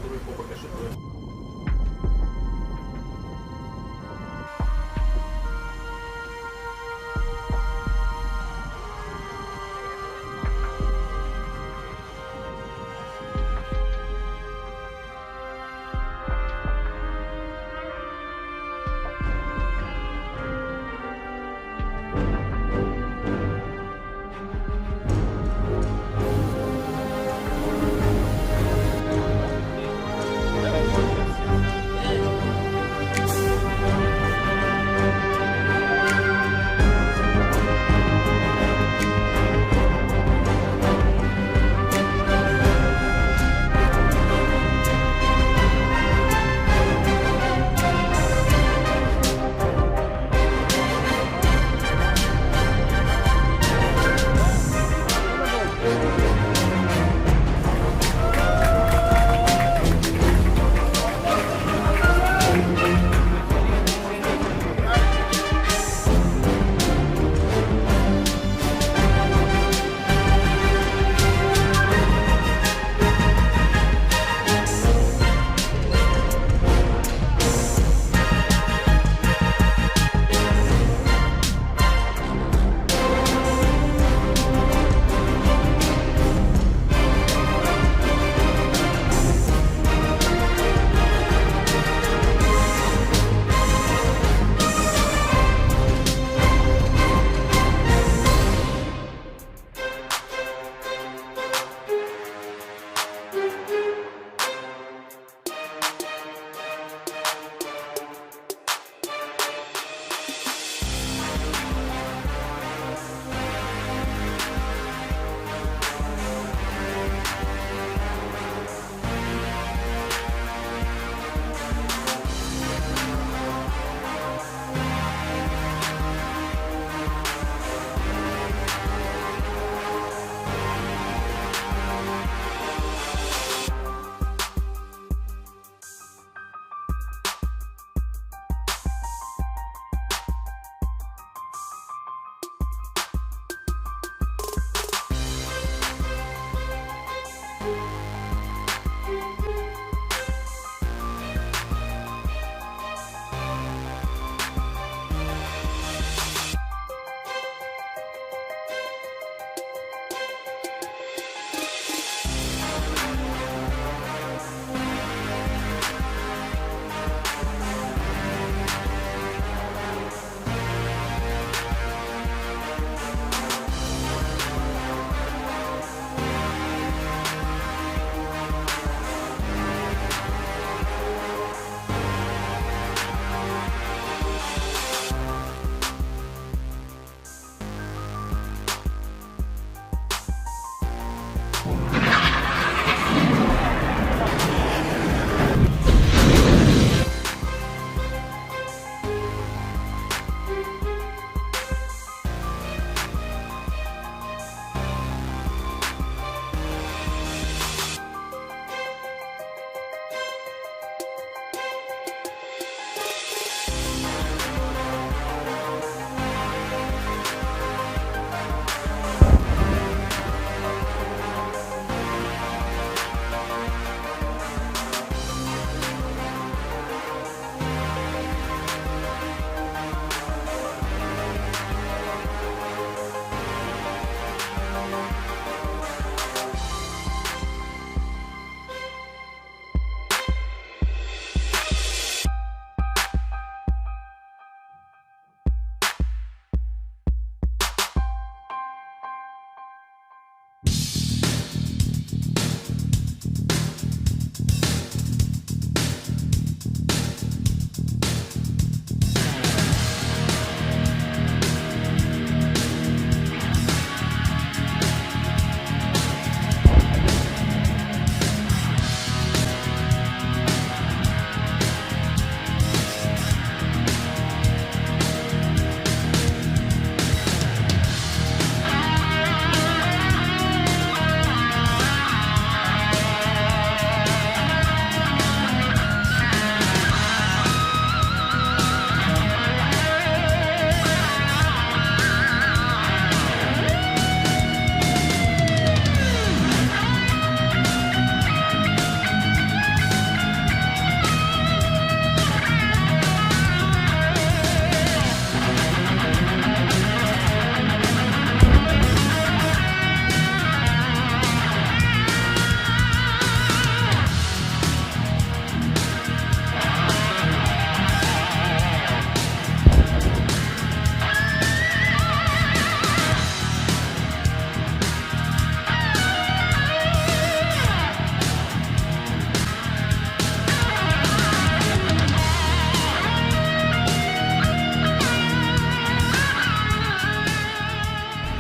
Шуруй попа, шуруй.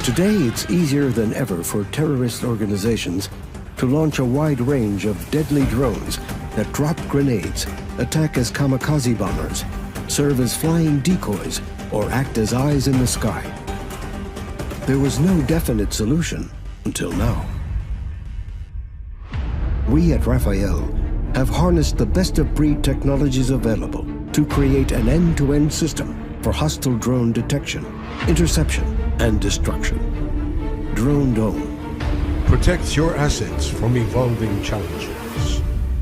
Today, it's easier than ever for terrorist organizations to launch a wide range of deadly drones that drop grenades, attack as kamikaze bombers, serve as flying decoys, or act as eyes in the sky. There was no definite solution until now. We at Rafael have harnessed the best-of-breed technologies available to create an end-to-end system for hostile drone detection, interception, and destruction. Drone Dome protects your assets from evolving challenges.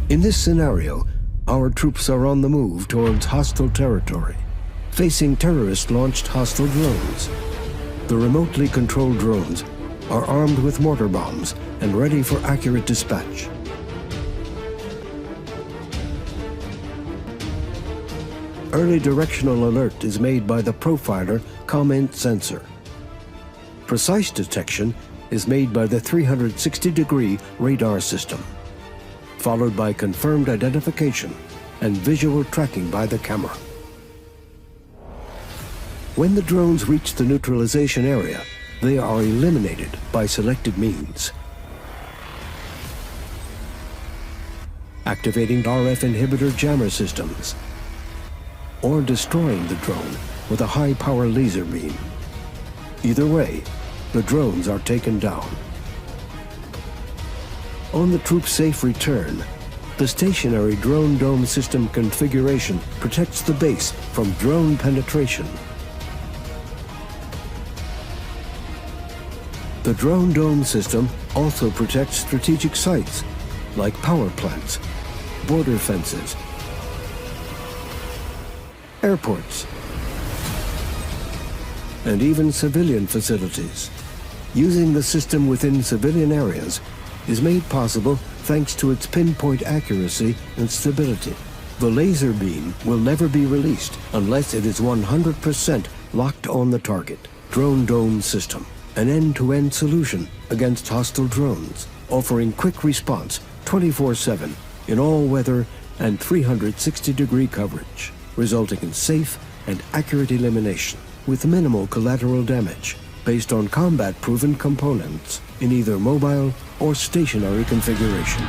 In this scenario, our troops are on the move towards hostile territory, facing terrorist-launched hostile drones. The remotely controlled drones are armed with mortar bombs and ready for accurate dispatch. Early directional alert is made by the Profiler comment sensor. Precise detection is made by the 360-degree radar system, followed by confirmed identification and visual tracking by the camera. When the drones reach the neutralization area, they are eliminated by selected means. Activating RF inhibitor jammer systems, or destroying the drone with a high-power laser beam. Either way, the drones are taken down. On the troops' safe return, the stationary Drone Dome system configuration protects the base from drone penetration. The Drone Dome system also protects strategic sites like power plants, border fences, airports, and even civilian facilities. Using the system within civilian areas is made possible thanks to its pinpoint accuracy and stability. The laser beam will never be released unless it is 100% locked on the target. Drone Dome system, an end-to-end solution against hostile drones, offering quick response 24/7 in all weather and 360-degree coverage, resulting in safe and accurate elimination with minimal collateral damage based on combat-proven components in either mobile or stationary configuration.